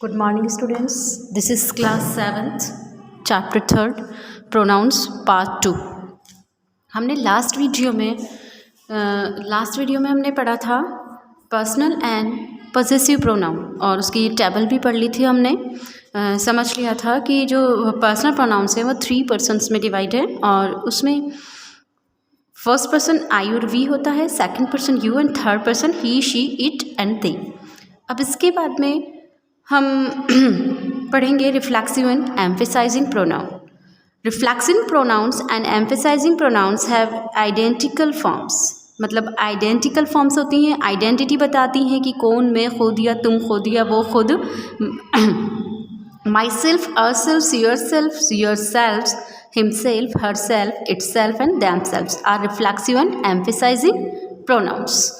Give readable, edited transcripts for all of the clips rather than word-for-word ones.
Good morning students. This is class 7th chapter 3rd pronouns part 2. हमने last video में हमने पढ़ा था पर्सनल एंड पॉसेसिव प्रोनाउन और उसकी टेबल भी पढ़ ली थी हमने. समझ लिया था कि जो पर्सनल प्रोनाउंस है वो 3 पर्सन्स में डिवाइड है और उसमें फर्स्ट पर्सन आई और वी होता है, second person you and third person he she it and they. अब इसके बाद में हम पढ़ेंगे reflexive and emphasising pronoun. Reflexive pronouns and emphasising pronouns have identical forms. मतलब आइडेंटिकल फॉर्म्स होती हैं, आइडेंटिटी बताती हैं कि कौन, मैं खुद या तुम खुद या वो खुद. Myself, ourself, yourself, himself, herself, itself and themself are reflexive and emphasising pronouns.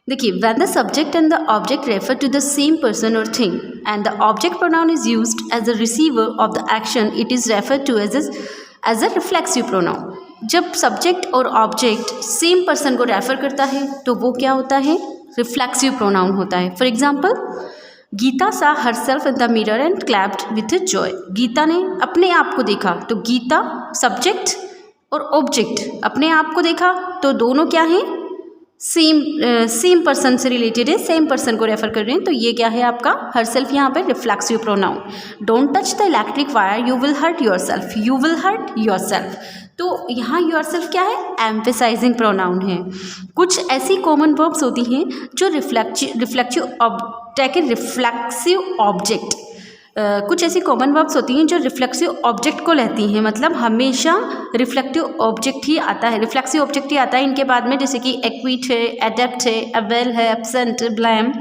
देखिए, when the subject and the object refer to the same person or thing and the object pronoun is used as a receiver of the action, it is referred to as a reflexive pronoun. जब subject और object same person को refer करता है तो वो क्या होता है, रिफ्लेक्सिव प्रोनाउन होता है. For example, Geeta saw herself in the mirror and clapped with joy. Geeta ने अपने आप को देखा, तो गीता सब्जेक्ट और ऑब्जेक्ट अपने आप को देखा, तो दोनों क्या हैं, सेम पर्सन से रिलेटेड है, सेम पर्सन को रेफर कर रहे हैं. तो ये क्या है आपका हर सेल्फ, यहाँ पे reflexive pronoun. Don't touch the electric wire, you will hurt yourself, you will hurt yourself. तो यहाँ योर सेल्फ क्या है, एम्फेसाइजिंग प्रोनाउन है. कुछ ऐसी कॉमन वर्ब्स होती हैं जो रिफ्लेक्सिव ऑब्जेक्ट, कुछ ऐसी कॉमन वर्ब्स होती हैं जो रिफ्लेक्सिव ऑब्जेक्ट को लेती हैं. मतलब हमेशा रिफ्लेक्टिव ऑब्जेक्ट ही आता है, रिफ्लेक्सिव ऑब्जेक्ट ही आता है इनके बाद में. जैसे कि एक्विट है, एडेप्ट है, अवेल है, absent, blame,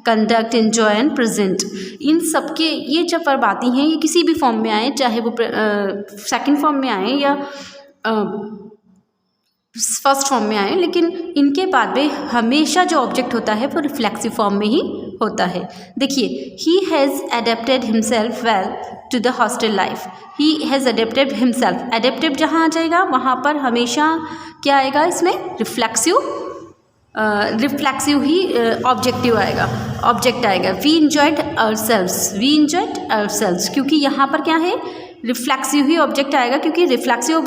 conduct, enjoy and present. इन सब के ये जब वर्ब आती हैं, ये किसी भी फॉर्म में आए, चाहे वो सेकंड फॉर्म में आए या फर्स्ट फॉर्म में आए, लेकिन इनके बाद में हमेशा जो ऑब्जेक्ट होता है वो रिफ्लेक्सिव फॉर्म में ही होता है. देखिए, he has adapted himself well to the hostel life. He has adapted himself, adapted जहाँ आ जाएगा वहाँ पर हमेशा क्या आएगा, इसमें रिफ्लेक्सिव ही ऑब्जेक्टिव आएगा, ऑब्जेक्ट आएगा. We enjoyed ourselves, we enjoyed ourselves, क्योंकि यहाँ पर क्या है, रिफ्लेक्सिव ही ऑब्जेक्ट आएगा. क्योंकि रिफ्लेक्सिव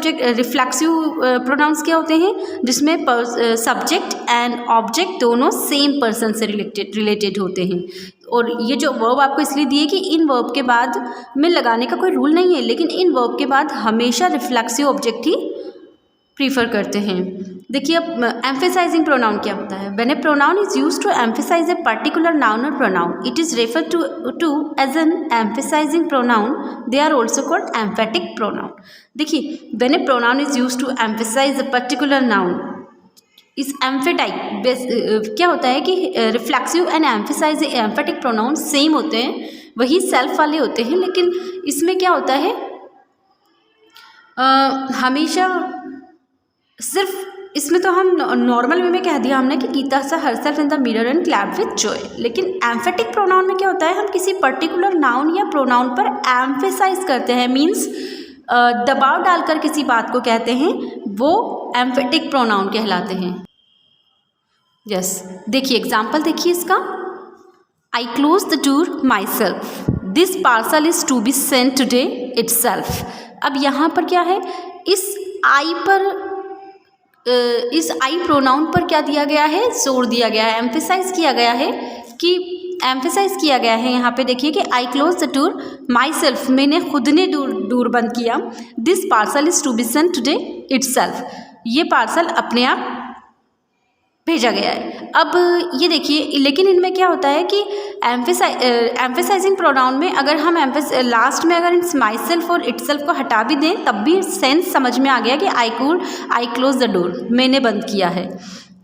प्रोनाउंस क्या होते हैं, जिसमें सब्जेक्ट एंड ऑब्जेक्ट दोनों सेम पर्सन से रिलेटेड होते हैं. और ये जो वर्ब आपको इसलिए दिए कि इन वर्ब के बाद में लगाने का कोई रूल नहीं है, लेकिन इन वर्ब के बाद हमेशा रिफ्लेक्सिव ऑब्जेक्ट ही प्रीफर करते हैं. देखिए, अब एम्फेसाइजिंग प्रोनाउन क्या होता है. When a pronoun is used to emphasise a particular noun और pronoun, it is referred to as an emphasising pronoun. They are also called emphatic pronoun. देखिए, when a pronoun is used to emphasise a particular noun, इस emphatic क्या होता है कि reflexive and emphatic pronoun same होते हैं, वही self वाले होते हैं. लेकिन इसमें क्या होता है, हमेशा सिर्फ इसमें तो हम नॉर्मल वे में कह दिया हमने कि Gita saw herself in the mirror and clapped with Joy. लेकिन एम्फेटिक प्रोनाउन में क्या होता है, हम किसी पर्टिकुलर नाउन या प्रोनाउन पर एम्फेसाइज करते हैं, मीन्स दबाव डालकर किसी बात को कहते हैं, वो एम्फेटिक प्रोनाउन कहलाते हैं. यस, देखिए एग्जाम्पल देखिए इसका. I close the door myself, this parcel is to be sent today itself. अब यहाँ पर क्या है, इस आई प्रोनाउन पर क्या दिया गया है, जोर दिया गया है, एम्फेसाइज किया गया है यहाँ पे. देखिए कि I close the door myself, मैंने खुद ने डोर बंद किया. This parcel is to be sent today itself, ये पार्सल अपने आप भेजा गया है. अब ये देखिए, लेकिन इनमें क्या होता है कि एम्फेसाइजिंग प्रोनाउन में अगर हम लास्ट में अगर इस माई सेल्फ और इटसेल्फ को हटा भी दें, तब भी सेंस समझ में आ गया कि आई क्लोज द डोर, मैंने बंद किया है.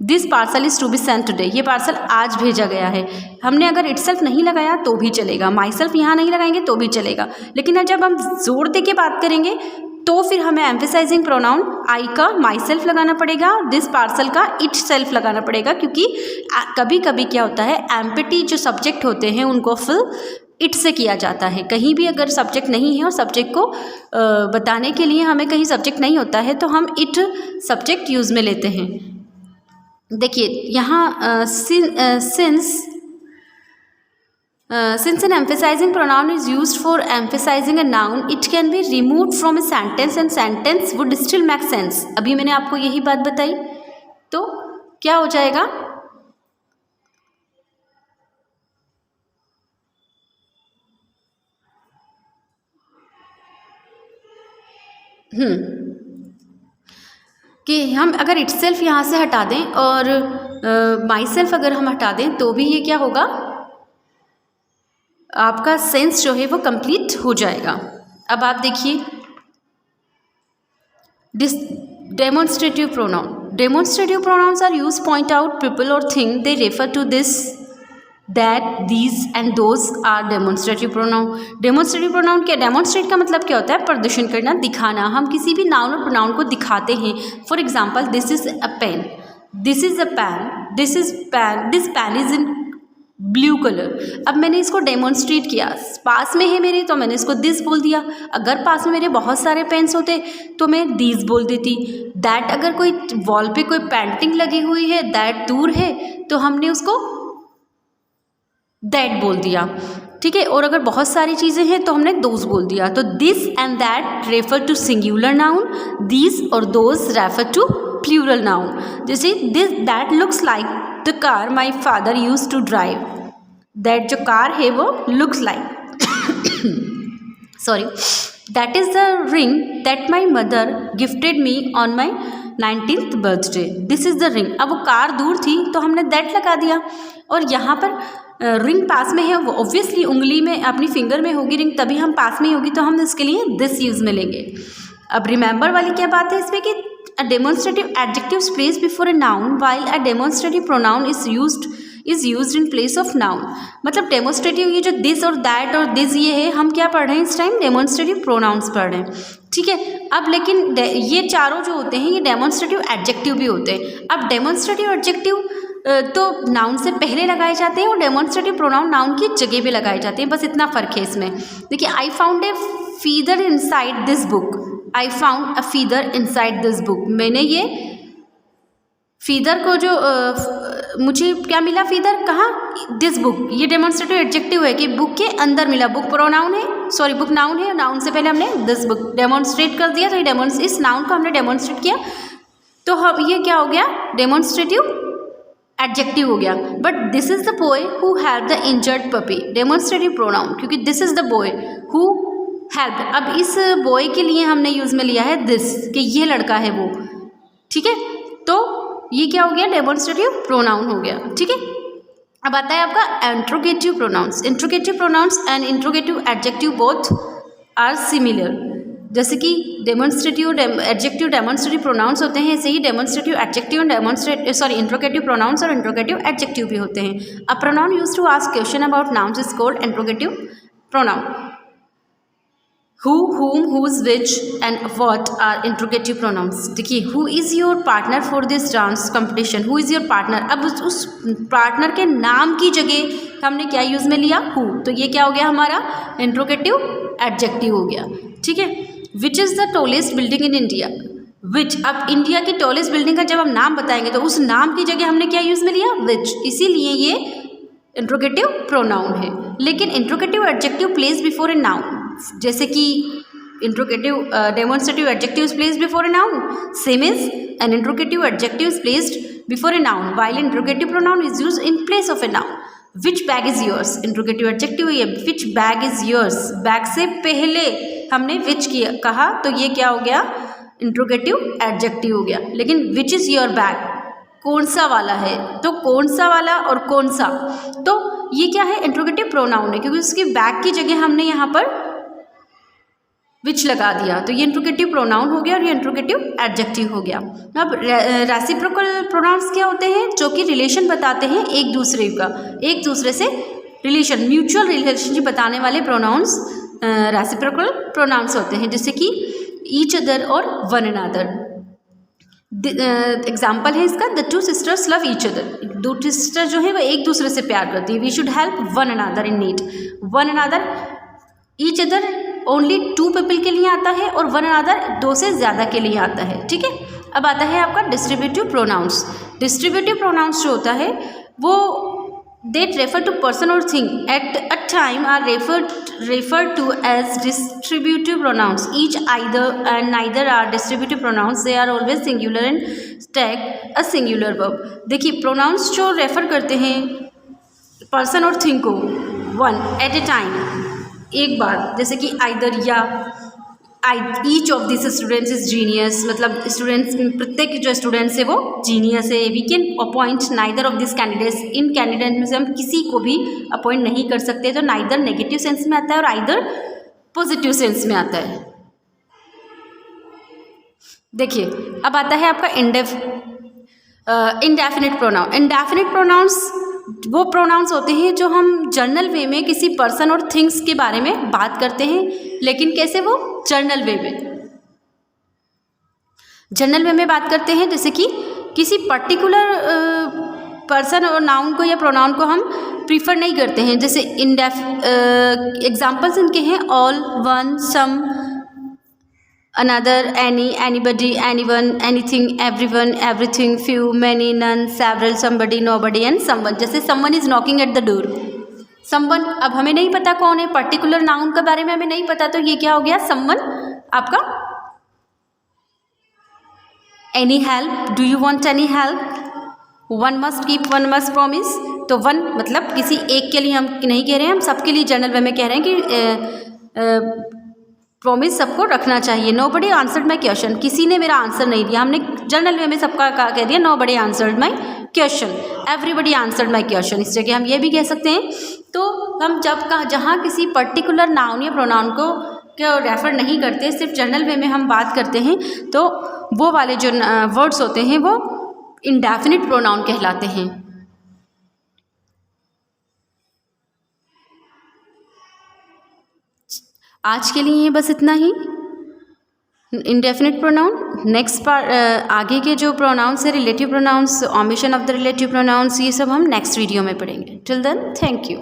This parcel is to be sent today, ये पार्सल आज भेजा गया है. हमने अगर इटसेल्फ नहीं लगाया तो भी चलेगा, माई सेल्फ यहाँ नहीं लगाएंगे तो भी चलेगा. लेकिन जब हम जोर दे के बात करेंगे तो फिर हमें एम्फेसाइजिंग प्रोनाउन आई का माई सेल्फ लगाना पड़ेगा, दिस पार्सल का इट सेल्फ लगाना पड़ेगा. क्योंकि कभी कभी क्या होता है, एम्पटी जो सब्जेक्ट होते हैं उनको फिल इट से किया जाता है. कहीं भी अगर सब्जेक्ट नहीं है और सब्जेक्ट को बताने के लिए हमें कहीं सब्जेक्ट नहीं होता है, तो हम इट सब्जेक्ट यूज़ में लेते हैं. देखिए यहाँ since Since an emphasizing pronoun is used for emphasizing a noun, it can be removed from a sentence and sentence would still make sense. अभी मैंने आपको यही बात बताई, तो क्या हो जाएगा, कि हम अगर इटसेल्फ यहाँ से हटा दें और माई सेल्फ अगर हम हटा दें तो भी ये क्या होगा, आपका सेंस जो है वो कंप्लीट हो जाएगा. अब आप देखिए demonstrative pronoun. Demonstrative pronouns are use point out people और thing they refer to this, that, these and those are demonstrative pronoun. Demonstrative pronoun क्या, डेमोन्स्ट्रेट का मतलब क्या होता है, प्रदर्शन करना, दिखाना. हम किसी भी नाउन और प्रोनाउन को दिखाते हैं. For example, this is a pen, this is a pan, this is pan, this pan is in blue colour. अब मैंने इसको डेमोन्स्ट्रेट किया, पास में है मेरे तो मैंने इसको दिस बोल दिया. अगर पास में मेरे बहुत सारे पेन्स होते तो मैं दीज बोल देती. दैट, अगर कोई वॉल पे कोई पेंटिंग लगी हुई है, दैट दूर है तो हमने उसको दैट बोल दिया. ठीक है, और अगर बहुत सारी चीज़ें हैं तो हमने दोज बोल दिया. तो this and that refer to singular noun, these और those refer to plural noun. जैसे this that looks like the car my father use to drive. That जो कार है वो looks like sorry, that is the ring that my mother gifted me on my 19th birthday. This is the ring. अब वो car दूर थी तो हमने that लगा दिया. और यहाँ पर रिंग पास में है, वो ऑब्वियसली उंगली में अपनी फिंगर में होगी रिंग, तभी हम पास में ही होगी तो हम इसके लिए दिस यूज में लेंगे. अब रिमेंबर वाली क्या बात है इसमें कि a demonstrative adjective is placed before a noun while a demonstrative pronoun is used in place of noun. मतलब डेमोन्स्ट्रेटिव ये जो दिस और दैट और दिस ये है, हम क्या पढ़ रहे हैं इस टाइम, डेमोन्स्ट्रेटिव प्रोनाउंस पढ़ रहे हैं. ठीक है, अब लेकिन ये चारों जो होते हैं ये डेमोन्स्ट्रेटिव एडजेक्टिव भी होते हैं. अब डेमोन्स्ट्रेटिव एडजेक्टिव तो नाउन से पहले लगाए जाते हैं और डेमोन्स्ट्रेटिव प्रोनाउन नाउन की जगह पे लगाए जाते हैं. बस इतना फ़र्क है इसमें. देखिए, I found a feather inside this book. I found a feather inside this book. मैंने ये फीदर को जो मुझे क्या मिला, फीदर कहाँ, दिस बुक. ये डेमोन्स्ट्रेटिव एडजेक्टिव है कि बुक के अंदर मिला. बुक प्रोनाउन है, सॉरी बुक नाउन है, नाउन से पहले हमने दिस बुक डेमोन्स्ट्रेट कर दिया. तो ये इस नाउन को हमने डेमोन्स्ट्रेट किया तो हम ये क्या हो गया, डेमोन्स्ट्रेटिव एडजेक्टिव हो गया. But this is the boy who help the injured puppy. Demonstrative pronoun, क्योंकि this is the boy who help. अब इस बॉय के लिए हमने यूज में लिया है दिस, कि ये लड़का है वो. ठीक है, तो ये क्या हो गया, डेमोन्स्ट्रेटिव प्रोनाउन हो गया. ठीक है, अब आता है आपका interrogative pronouns. Interrogative pronouns and interrogative adjective both are similar. जैसे कि डेमोन्स्ट्रेटिव एडजेक्टिव डेमोन्स्ट्रेटिव प्रोनाउंस होते हैं, ऐसे ही demonstrative adjective and interrogative pronouns और इंट्रोगेटिव एडजेक्टिव भी होते हैं. A pronoun used to ask question about nouns is called interrogative pronoun. Who, whom, whose, which and what are interrogative pronouns. देखिए, who is your partner for this dance competition. who is your partner. अब उस partner के नाम की जगह हमने क्या use में लिया, who. तो ये क्या हो गया हमारा, इंट्रोगेटिव एडजेक्टिव हो गया. ठीक है, which is the tallest building in India. Which, अब इंडिया की टॉलेस्ट बिल्डिंग का जब हम नाम बताएंगे तो उस नाम की जगह हमने क्या यूज़ में लिया, विच. इसीलिए ये इंट्रोगेटिव प्रोनाउन है. लेकिन interrogative adjective place before a noun, जैसे कि interrogative demonstrative adjective is placed before a noun, same is an interrogative adjective is placed before a noun while interrogative pronoun is used in place of a noun. Which bag is yours. Interrogative adjective है, विच bag is yours. Bag से पहले हमने विच किया कहा तो ये क्या हो गया, इंट्रोगेटिव एडजेक्टिव हो गया. लेकिन विच इज़ योर बैग, कौन सा वाला है, तो कौन सा वाला और कौन सा, तो ये क्या है, इंट्रोगेटिव प्रोनाउन है, क्योंकि उसकी बैग की जगह हमने यहाँ पर विच लगा दिया. तो ये इंट्रोगेटिव प्रोनाउन हो गया और ये इंट्रोगेटिव एडजेक्टिव हो गया. अब रेसिप्रोकल प्रोनाउंस क्या होते हैं, जो कि रिलेशन बताते हैं एक दूसरे का, एक दूसरे से रिलेशन, म्यूचुअल रिलेशनशिप बताने वाले प्रोनाउंस रेसिप्रोकल प्रोनाउंस होते हैं. जैसे कि ईच अदर और वन अनदर. एग्जाम्पल है इसका, the two sisters love each other. दो सिस्टर जो है वो एक दूसरे से प्यार करती है. We should help one another in need. One another, each other only two people के लिए आता है और वन अनदर दो से ज़्यादा के लिए आता है. ठीक है, अब आता है आपका डिस्ट्रीब्यूटिव प्रोनाउंस. डिस्ट्रीब्यूटिव प्रोनाउंस जो होता है वो that refer to person or thing at a time are referred to as distributive pronouns. Each, either and neither are distributive pronouns. They are always singular and stack a singular verb. देखिए pronouns जो refer करते हैं person और thing को one eight ए time, एक बार, जैसे कि either या each of this students is genius, मतलब स्टूडेंट्स प्रत्येक जो स्टूडेंट्स है वो जीनियस है. We can appoint neither of this candidates. इन कैंडिडेट में से हम किसी को भी अपॉइंट नहीं कर सकते. तो नाइदर नेगेटिव सेंस में आता है और आइदर पॉजिटिव सेंस में आता है. देखिए अब आता है आपका इंडेफिनिट प्रोनाउन. इंडेफिनिट प्रोनाउंस वो प्रोनाउंस होते हैं जो हम जर्नल वे में किसी पर्सन और थिंग्स के बारे में बात करते हैं, लेकिन कैसे? वो जर्नल वे में, जर्नल वे में बात करते हैं. जैसे कि किसी पर्टिकुलर पर्सन और नाउन को या प्रोनाउन को हम प्रीफर नहीं करते हैं. जैसे एग्जाम्पल्स इनके हैं all, one, some, another, any, anybody, anyone, anything, everyone, everything, few, many, none, several, somebody, nobody and someone. जैसे someone is knocking at the door. someone अब हमें नहीं पता कौन है, पर्टिकुलर नाउन के बारे में हमें नहीं पता, तो ये क्या हो गया? someone. आपका any help, do you want any help, one must keep, one must promise. तो वन मतलब किसी एक के लिए हम नहीं कह रहे हैं, हम सबके लिए जनरल वे में कह रहे हैं कि प्रॉमिस सबको रखना चाहिए. नोबडी आंसर्ड माई क्वेश्चन, किसी ने मेरा आंसर नहीं दिया. हमने जनरल वे में सबका कह दिया nobody answered my question, everybody answered my question. इस जगह हम ये भी कह सकते हैं. तो हम जब जहाँ किसी पर्टिकुलर नाउन या प्रोनाउन को रेफर नहीं करते, सिर्फ जनरल वे में हम बात करते हैं, तो वो वाले जो वर्ड्स होते हैं वो इंडेफिनिट प्रोनाउन कहलाते हैं. आज के लिए बस इतना ही. इंडेफिनिट प्रोनाउन नेक्स्ट पार्ट, आगे के जो प्रोनाउंस है relative pronouns, omission of the relative pronouns, ये सब हम नेक्स्ट वीडियो में पढ़ेंगे. Till then thank you.